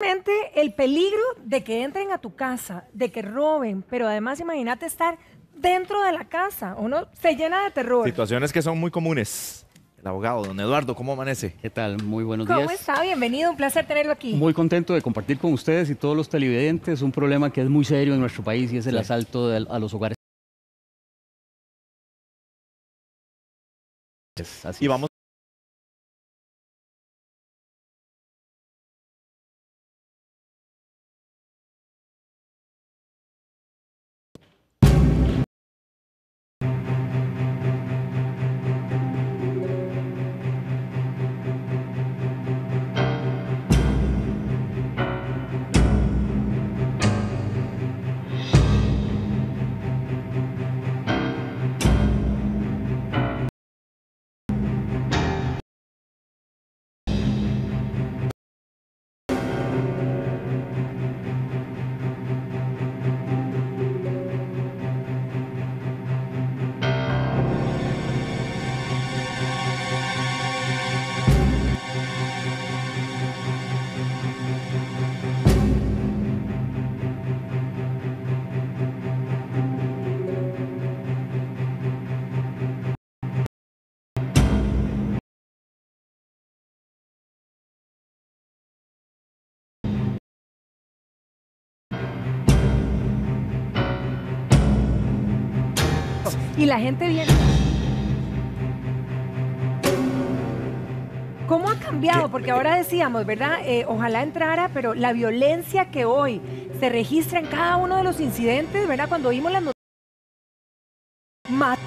El peligro de que entren a tu casa, de que roben, pero además imagínate estar dentro de la casa, uno se llena de terror. Situaciones que son muy comunes. El abogado, don Eduardo, ¿cómo amanece? ¿Qué tal? Muy buenos días. ¿Cómo está? Bienvenido, un placer tenerlo aquí. Muy contento de compartir con ustedes y todos los televidentes un problema que es muy serio en nuestro país y es el asalto a los hogares. Así Y vamos. Y la gente viene. ¿Cómo ha cambiado? Porque ahora decíamos, ¿verdad? Ojalá entrara, pero la violencia que hoy se registra en cada uno de los incidentes, ¿verdad? Cuando vimos las noticias, mató,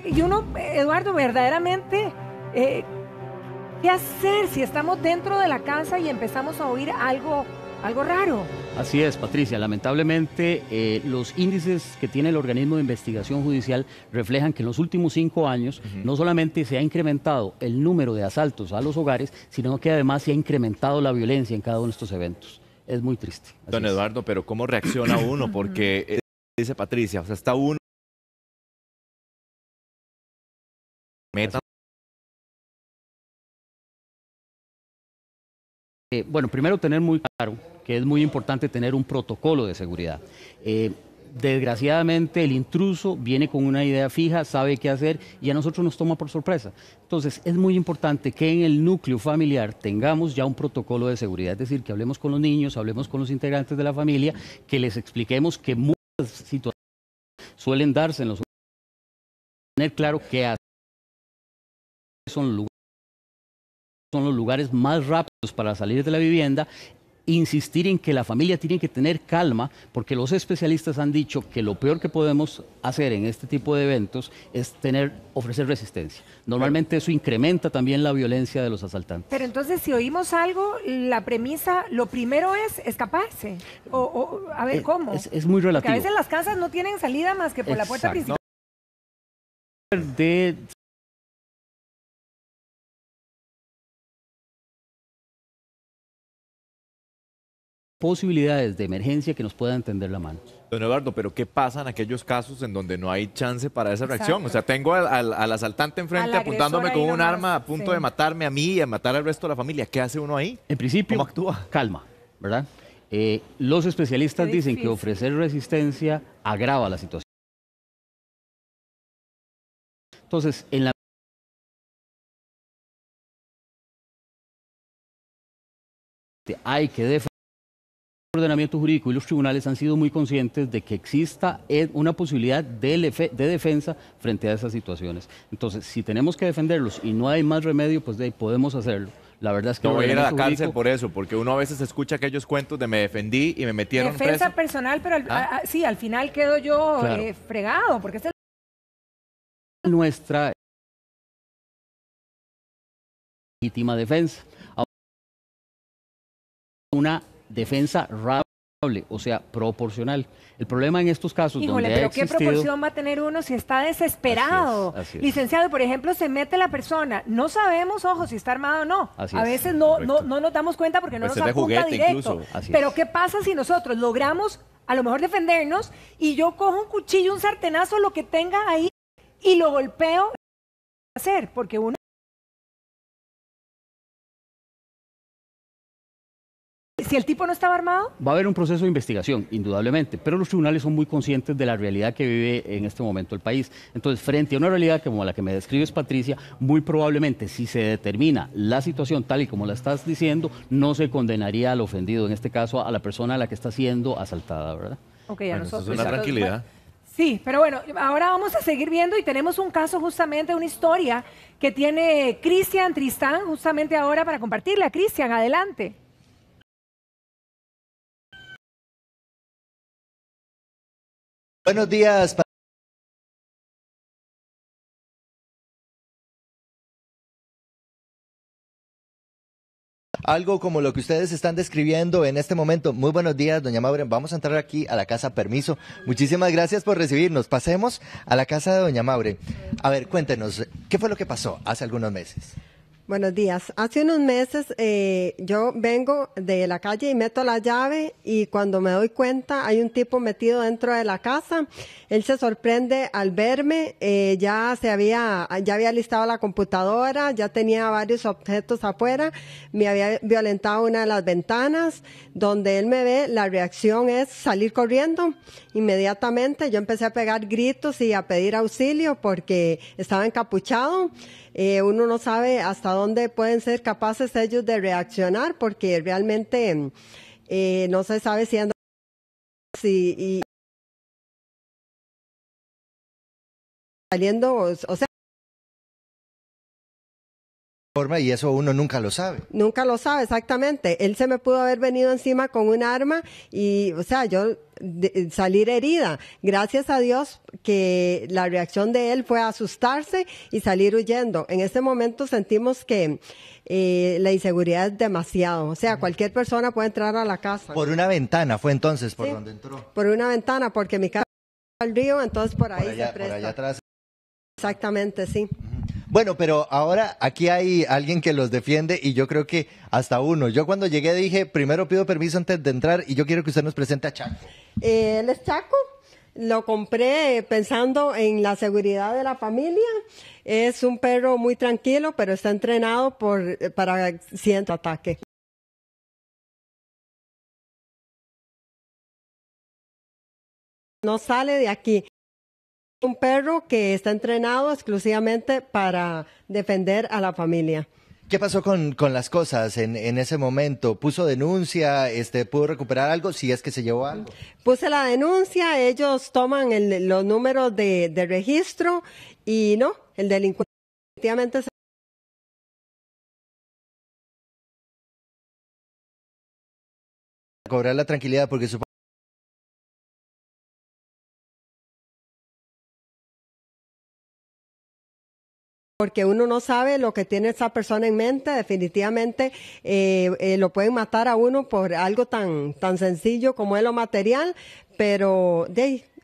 y uno, Eduardo, verdaderamente, ¿qué hacer si estamos dentro de la casa y empezamos a oír algo raro? Así es, Patricia. Lamentablemente, los índices que tiene el organismo de investigación judicial reflejan que en los últimos 5 años no solamente se ha incrementado el número de asaltos a los hogares, sino que además se ha incrementado la violencia en cada uno de estos eventos. Es muy triste. Don Eduardo, pero ¿cómo reacciona uno? Porque, dice Patricia, o sea, está uno... Bueno, primero tener muy claro que es muy importante tener un protocolo de seguridad. Desgraciadamente el intruso viene con una idea fija, sabe qué hacer y a nosotros nos toma por sorpresa. Entonces es muy importante que en el núcleo familiar tengamos ya un protocolo de seguridad, es decir, que hablemos con los niños, hablemos con los integrantes de la familia, que les expliquemos que muchas situaciones suelen darse en los hogares, tener claro qué hacer. Son los lugares más rápidos para salir de la vivienda, insistir en que la familia tiene que tener calma, porque los especialistas han dicho que lo peor que podemos hacer en este tipo de eventos es ofrecer resistencia. Normalmente eso incrementa también la violencia de los asaltantes. Pero entonces, si oímos algo, la premisa, lo primero es escaparse. A ver, ¿cómo? Es muy relativo. Porque a veces las casas no tienen salida más que por la puerta principal. Posibilidades de emergencia que nos puedan tender la mano. Don Eduardo, pero ¿qué pasa en aquellos casos en donde no hay chance para esa reacción? O sea, tengo al asaltante enfrente apuntándome con un arma a punto de matarme a mí y a matar al resto de la familia. ¿Qué hace uno ahí? En principio, ¿cómo actúa? Calma, ¿verdad? Los especialistas dicen que ofrecer resistencia agrava la situación. Entonces, en la hay que defender el ordenamiento jurídico y los tribunales han sido muy conscientes de que exista una posibilidad de defensa frente a esas situaciones. Entonces, si tenemos que defenderlos y no hay más remedio, pues de ahí podemos hacerlo. La verdad es que no voy a ir a la cárcel por eso, porque uno a veces escucha aquellos cuentos de me defendí y me metieron preso. Defensa personal, pero sí, al final quedo yo fregado, porque esta es nuestra legítima defensa. Una defensa razonable, o sea, proporcional. El problema en estos casos donde pero ¿qué proporción va a tener uno si está desesperado? Así es. Licenciado, por ejemplo, se mete la persona, no sabemos, ojo, si está armado o no. A veces no nos damos cuenta porque no nos apunta directo. Pero ¿qué pasa si nosotros logramos a lo mejor defendernos y yo cojo un cuchillo, un sartenazo, lo que tenga ahí y lo golpeo? Porque uno si el tipo no estaba armado? Va a haber un proceso de investigación, indudablemente, pero los tribunales son muy conscientes de la realidad que vive en este momento el país. Entonces, frente a una realidad como la que me describes, Patricia, muy probablemente, si se determina la situación tal y como la estás diciendo, no se condenaría al ofendido, en este caso a la persona a la que está siendo asaltada, ¿verdad? Ok, a nosotros. Eso es una tranquilidad. Sí, pero bueno, ahora vamos a seguir viendo y tenemos un caso justamente, una historia que tiene Cristian Tristán justamente ahora para compartirla. Cristian, adelante. Buenos días. Algo como lo que ustedes están describiendo en este momento. Muy buenos días, doña Maure. Vamos a entrar aquí a la casa, permiso. Muchísimas gracias por recibirnos. Pasemos a la casa de doña Maure. A ver, cuéntenos, ¿qué fue lo que pasó hace algunos meses? Buenos días. Hace unos meses yo vengo de la calle y meto la llave y cuando me doy cuenta hay un tipo metido dentro de la casa. Él se sorprende al verme, ya había listado la computadora, ya tenía varios objetos afuera, me había violentado una de las ventanas. Donde él me ve, la reacción es salir corriendo. Inmediatamente yo empecé a pegar gritos y a pedir auxilio porque estaba encapuchado. Uno no sabe hasta dónde pueden ser capaces ellos de reaccionar porque realmente no se sabe si saliendo, o sea, Y eso uno nunca lo sabe. Nunca lo sabe, exactamente. Él se me pudo haber venido encima con un arma y, o sea, yo salir herida. Gracias a Dios que la reacción de él fue asustarse y salir huyendo. En este momento sentimos que la inseguridad es demasiado. O sea, cualquier persona puede entrar a la casa. Por una ventana fue entonces por donde entró. Por una ventana, porque mi casa está al río, entonces por ahí se presta. Por allá atrás. Exactamente, sí. Bueno, pero ahora aquí hay alguien que los defiende y yo creo que hasta uno. Yo cuando llegué dije, primero pido permiso antes de entrar y yo quiero que usted nos presente a Chaco. Él es Chaco, lo compré pensando en la seguridad de la familia. Es un perro muy tranquilo, pero está entrenado para cierto ataque. No sale de aquí. Un perro que está entrenado exclusivamente para defender a la familia. ¿Qué pasó con las cosas en ese momento? ¿Puso denuncia? ¿Pudo recuperar algo si es que se llevó algo? Puse la denuncia, ellos toman los números de registro y no, el delincuente efectivamente cobrar la tranquilidad porque su porque uno no sabe lo que tiene esa persona en mente, definitivamente lo pueden matar a uno por algo tan sencillo como es lo material, pero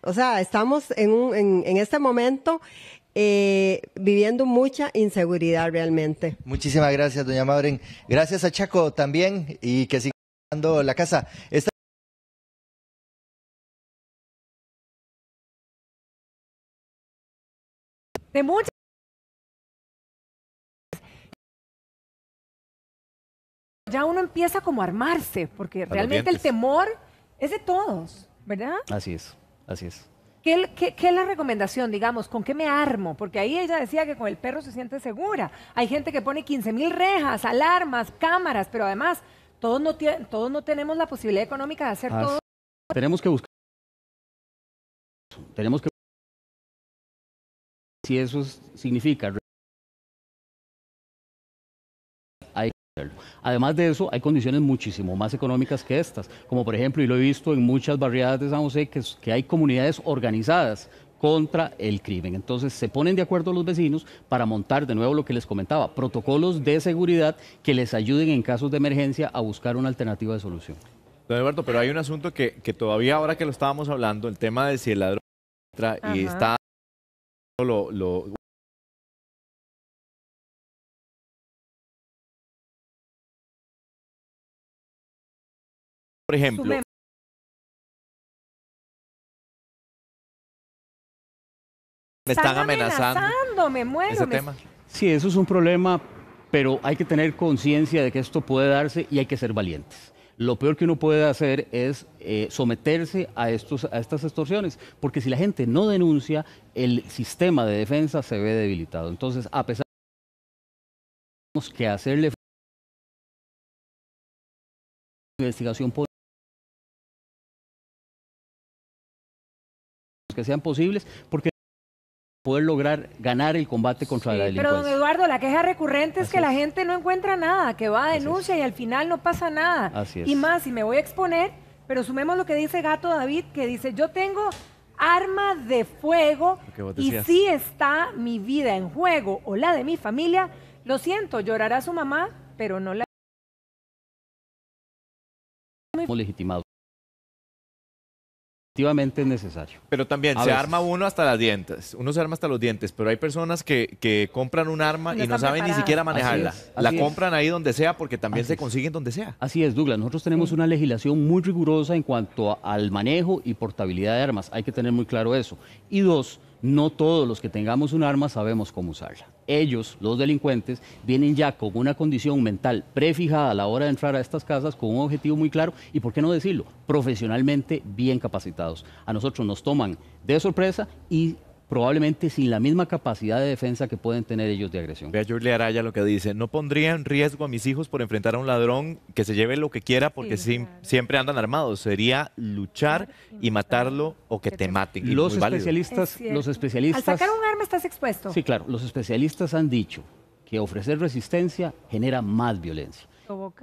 o sea, estamos en este momento viviendo mucha inseguridad realmente. Muchísimas gracias, doña Maureen. Gracias a Chaco también y que siga dando la casa. De muchas. Ya uno empieza como a armarse, porque realmente el temor es de todos, ¿verdad? Así es, así es. ¿Qué es la recomendación, digamos? ¿Con qué me armo? Porque ahí ella decía que con el perro se siente segura. Hay gente que pone 15,000 rejas, alarmas, cámaras, pero además todos no tenemos la posibilidad económica de hacer todo. Tenemos que buscar si eso significa. Además de eso, hay condiciones muchísimo más económicas que estas, como por ejemplo, y lo he visto en muchas barriadas de San José, que hay comunidades organizadas contra el crimen. Entonces se ponen de acuerdo los vecinos para montar, de nuevo lo que les comentaba, protocolos de seguridad que les ayuden en casos de emergencia a buscar una alternativa de solución. Don Eduardo, pero hay un asunto que todavía ahora que lo estábamos hablando, el tema de si el ladrón entra y está por ejemplo, me están amenazando, me muero. Ese tema. Sí, eso es un problema, pero hay que tener conciencia de que esto puede darse y hay que ser valientes. Lo peor que uno puede hacer es someterse a estas extorsiones, porque si la gente no denuncia, el sistema de defensa se ve debilitado. Entonces, a pesar de que hacerle investigación que sean posibles, porque poder lograr ganar el combate contra la delincuencia. Pero don Eduardo, la queja recurrente es que la gente no encuentra nada, que va a denuncia y al final no pasa nada. Así es. Y más, y me voy a exponer, pero sumemos lo que dice Gato David, que dice, yo tengo arma de fuego y si está mi vida en juego o la de mi familia, lo siento, llorará su mamá, pero no la... legitimado. Efectivamente es necesario. Pero también se arma uno hasta las dientes. Uno se arma hasta los dientes, pero hay personas que compran un arma y no saben ni siquiera manejarla. La compran ahí donde sea porque también se consiguen donde sea. Así es, Douglas. Nosotros tenemos una legislación muy rigurosa en cuanto al manejo y portabilidad de armas. Hay que tener muy claro eso. Y dos, no todos los que tengamos un arma sabemos cómo usarla. Ellos, los delincuentes, vienen ya con una condición mental prefijada a la hora de entrar a estas casas con un objetivo muy claro y, ¿por qué no decirlo?, profesionalmente bien capacitados. A nosotros nos toman de sorpresa y probablemente sin la misma capacidad de defensa que pueden tener ellos de agresión. Vea Julia Araya lo que dice, no pondría en riesgo a mis hijos por enfrentar a un ladrón que se lleve lo que quiera porque siempre andan armados, sería luchar y matarlo o que te maten. Los especialistas... Al sacar un arma estás expuesto. Sí, claro, los especialistas han dicho que ofrecer resistencia genera más violencia.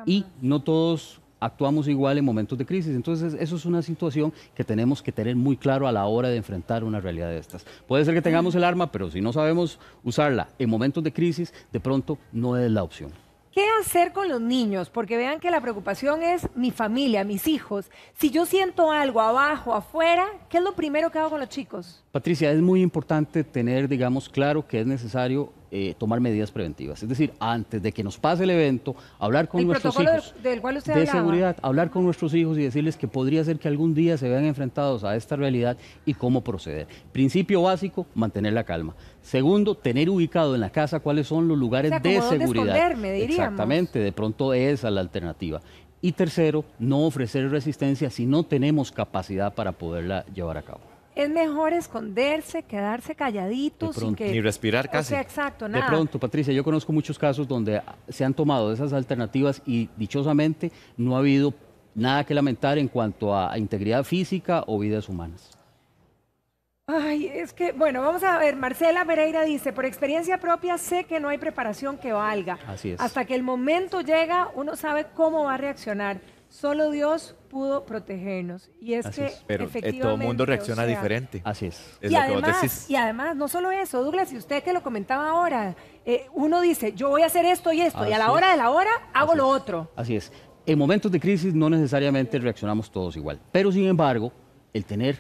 Y no todos actuamos igual en momentos de crisis. Entonces, eso es una situación que tenemos que tener muy claro a la hora de enfrentar una realidad de estas. Puede ser que tengamos el arma, pero si no sabemos usarla en momentos de crisis, de pronto no es la opción. ¿Qué hacer con los niños? Porque vean que la preocupación es mi familia, mis hijos. Si yo siento algo abajo, afuera, ¿qué es lo primero que hago con los chicos? Patricia, es muy importante tener, digamos, claro que es necesario tomar medidas preventivas. Es decir, antes de que nos pase el evento, hablar con nuestros hijos del cual usted de hablaba. Seguridad, hablar con nuestros hijos y decirles que podría ser que algún día se vean enfrentados a esta realidad y cómo proceder. Principio básico, mantener la calma. Segundo, tener ubicado en la casa cuáles son los lugares de seguridad. Esconderme, diríamos. Exactamente, de pronto esa es la alternativa. Y tercero, no ofrecer resistencia si no tenemos capacidad para poderla llevar a cabo. Es mejor esconderse, quedarse calladitos. Ni respirar casi. O sea, exacto, nada. De pronto, Patricia, yo conozco muchos casos donde se han tomado esas alternativas y dichosamente no ha habido nada que lamentar en cuanto a integridad física o vidas humanas. Ay, es que, bueno, vamos a ver, Marcela Pereira dice, por experiencia propia sé que no hay preparación que valga. Así es. Hasta que el momento llega, uno sabe cómo va a reaccionar. Solo Dios pudo protegernos. Y es que pero efectivamente, todo el mundo reacciona diferente. Así es. Y además, no solo eso, Douglas, y usted que lo comentaba ahora, uno dice, yo voy a hacer esto y esto, y a la hora de la hora hago lo otro. Así es. En momentos de crisis no necesariamente reaccionamos todos igual, pero sin embargo, el tener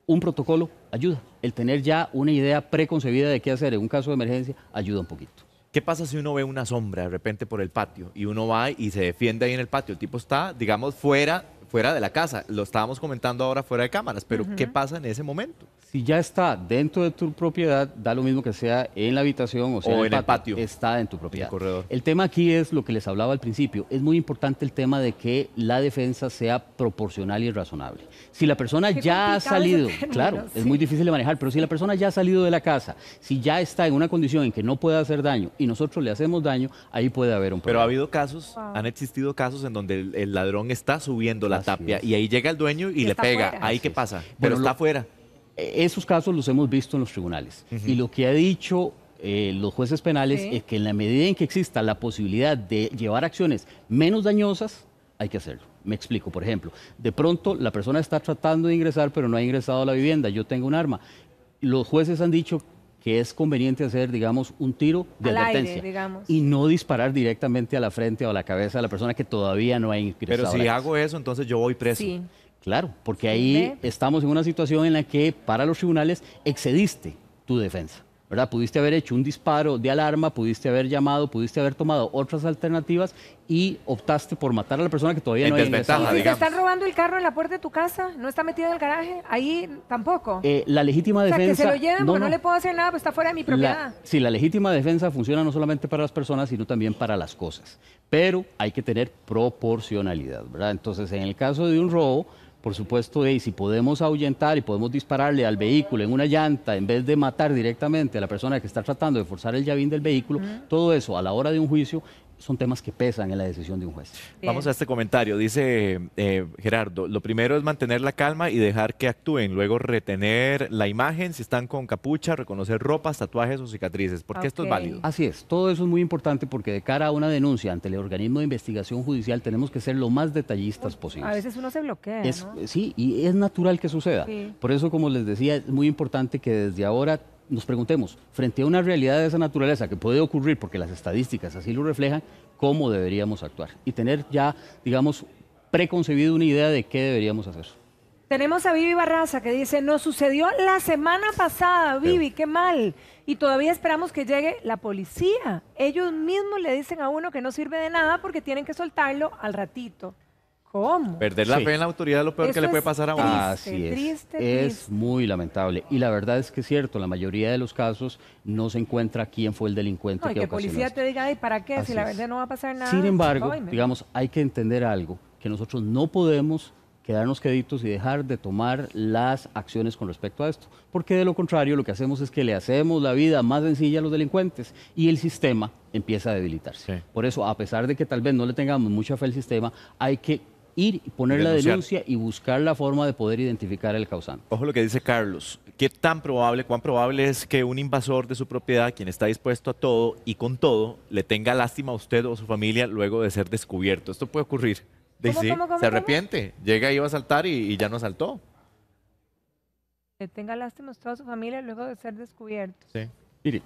un protocolo ayuda. El tener ya una idea preconcebida de qué hacer en un caso de emergencia ayuda un poquito. ¿Qué pasa si uno ve una sombra de repente por el patio y uno va y se defiende ahí en el patio? El tipo está, digamos, fuera de la casa. Lo estábamos comentando ahora fuera de cámaras, pero ¿qué pasa en ese momento? Si ya está dentro de tu propiedad, da lo mismo que sea en la habitación o sea en el patio. Está en tu propiedad. El tema aquí es lo que les hablaba al principio. Es muy importante el tema de que la defensa sea proporcional y razonable. Si la persona ya ha salido, claro, es muy difícil de manejar, pero si la persona ya ha salido de la casa, si ya está en una condición en que no puede hacer daño y nosotros le hacemos daño, ahí puede haber un problema. Pero ha habido casos, han existido casos en donde el ladrón está subiendo la tapia y ahí llega el dueño y le pega. Fuera. ¿Ahí qué pasa? Pero está afuera. Esos casos los hemos visto en los tribunales. Y lo que ha dicho los jueces penales es que en la medida en que exista la posibilidad de llevar acciones menos dañosas, hay que hacerlo. Me explico, por ejemplo, de pronto la persona está tratando de ingresar, pero no ha ingresado a la vivienda, yo tengo un arma. Los jueces han dicho que es conveniente hacer, digamos, un tiro de advertencia y no disparar directamente a la frente o a la cabeza de la persona que todavía no ha ingresado. Pero si hago eso, entonces yo voy preso. Sí. Claro, porque ahí estamos en una situación en la que para los tribunales excediste tu defensa. ¿verdad? Pudiste haber hecho un disparo de alarma, pudiste haber llamado, pudiste haber tomado otras alternativas y optaste por matar a la persona que todavía no había ingresado. ¿Y si te están robando el carro en la puerta de tu casa? ¿No está metido en el garaje? Ahí tampoco. La legítima defensa... O sea, que se lo lleven porque no le puedo hacer nada, pues está fuera de mi propiedad. Sí, la legítima defensa funciona no solamente para las personas, sino también para las cosas. Pero hay que tener proporcionalidad, ¿verdad? Entonces, en el caso de un robo, por supuesto, si podemos ahuyentar y podemos dispararle al vehículo en una llanta en vez de matar directamente a la persona que está tratando de forzar el llavín del vehículo, todo eso a la hora de un juicio son temas que pesan en la decisión de un juez. Bien. Vamos a este comentario. Dice Gerardo, lo primero es mantener la calma y dejar que actúen. Luego retener la imagen, si están con capucha, reconocer ropas, tatuajes o cicatrices. Porque esto es válido. Así es. Todo eso es muy importante porque de cara a una denuncia ante el organismo de investigación judicial tenemos que ser lo más detallistas posibles. A veces uno se bloquea, ¿no? Sí, y es natural que suceda. Sí. Por eso, como les decía, es muy importante que desde ahora nos preguntemos, frente a una realidad de esa naturaleza que puede ocurrir porque las estadísticas así lo reflejan, cómo deberíamos actuar y tener ya, digamos, preconcebido una idea de qué deberíamos hacer. Tenemos a Vivi Barraza que dice, nos sucedió la semana pasada, Vivi, qué mal. Y todavía esperamos que llegue la policía. Ellos mismos le dicen a uno que no sirve de nada porque tienen que soltarlo al ratito. ¿Cómo? Perder la fe en la autoridad es lo peor que le puede pasar a uno. Así es. Es muy lamentable. Y la verdad es que es cierto, la mayoría de los casos no se encuentra quién fue el delincuente que ocasionó. Que policía te diga, ¿y para qué? Si la verdad no va a pasar nada. Sin embargo, digamos, hay que entender algo, que nosotros no podemos quedarnos queditos y dejar de tomar las acciones con respecto a esto. Porque de lo contrario, lo que hacemos es que le hacemos la vida más sencilla a los delincuentes y el sistema empieza a debilitarse. Sí. Por eso, a pesar de que tal vez no le tengamos mucha fe al sistema, hay que ir y poner la denuncia y buscar la forma de poder identificar el causante. Ojo lo que dice Carlos. ¿Qué tan probable, cuán probable es que un invasor de su propiedad, quien está dispuesto a todo y con todo, le tenga lástima a usted o a su familia luego de ser descubierto? Esto puede ocurrir. ¿Cómo, se arrepiente, llega y iba a asaltar y ya no asaltó. Que tenga lástima a usted o a su familia luego de ser descubierto. Sí. Mire,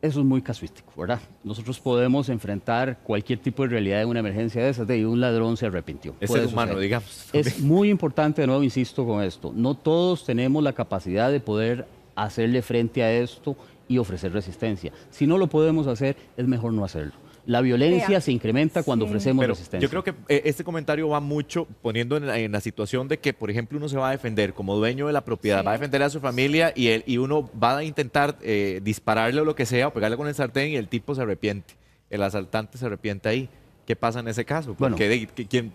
eso es muy casuístico, ¿verdad? Nosotros podemos enfrentar cualquier tipo de realidad en una emergencia de esas, de un ladrón se arrepintió. Es ser humano, digamos. Es muy importante, de nuevo insisto con esto, no todos tenemos la capacidad de poder hacerle frente a esto y ofrecer resistencia. Si no lo podemos hacer, es mejor no hacerlo. La violencia se incrementa cuando ofrecemos resistencia. Yo creo que este comentario va mucho poniendo en la situación de que, por ejemplo, uno se va a defender como dueño de la propiedad, va a defender a su familia y uno va a intentar dispararle o lo que sea o pegarle con el sartén y el tipo se arrepiente. El asaltante se arrepiente ahí. ¿Qué pasa en ese caso? Porque ¿quién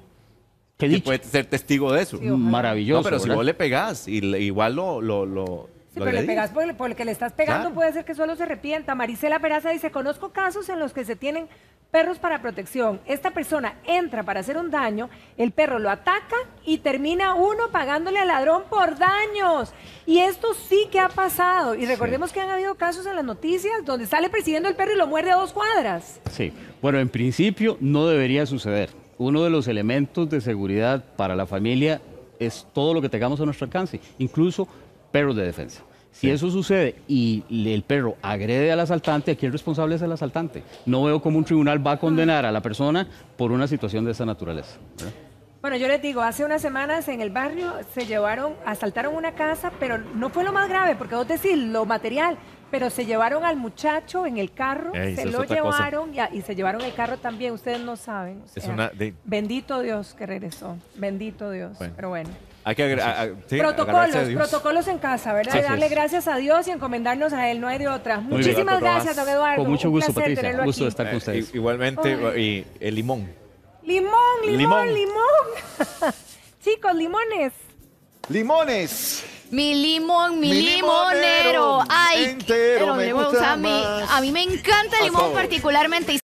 puede ser testigo de eso? Sí, maravilloso. No, pero si vos le pegás, igual Sí, pero le pegas por el que le estás pegando, claro. Puede ser que solo se arrepienta. Marisela Peraza dice, conozco casos en los que se tienen perros para protección. Esta persona entra para hacer un daño, el perro lo ataca y termina uno pagándole al ladrón por daños. Y esto sí que ha pasado. Y recordemos que han habido casos en las noticias donde sale persiguiendo el perro y lo muerde a 2 cuadras. Sí, bueno, en principio no debería suceder. Uno de los elementos de seguridad para la familia es todo lo que tengamos a nuestro alcance, incluso perros de defensa. Si eso sucede y el perro agrede al asaltante, aquí el responsable es el asaltante. No veo cómo un tribunal va a condenar a la persona por una situación de esa naturaleza, ¿verdad? Bueno, yo les digo, hace unas semanas en el barrio asaltaron una casa, pero no fue lo más grave, porque vos decís lo material, pero se llevaron al muchacho en el carro, se lo llevaron y se llevaron el carro también, ustedes no saben. O sea, bendito Dios que regresó, bendito Dios, pero bueno. Hay que protocolos en casa, ¿verdad? Sí, darle gracias a Dios y encomendarnos a Él, no hay de otra. Muchísimas gracias, don Eduardo. Con mucho gusto, Patricia. Gusto de estar con ustedes. Igualmente, y el limón. Limón. Chicos, limones. Limones. Mi limonero. Ay, entero me gusta a mí me encanta el limón particularmente.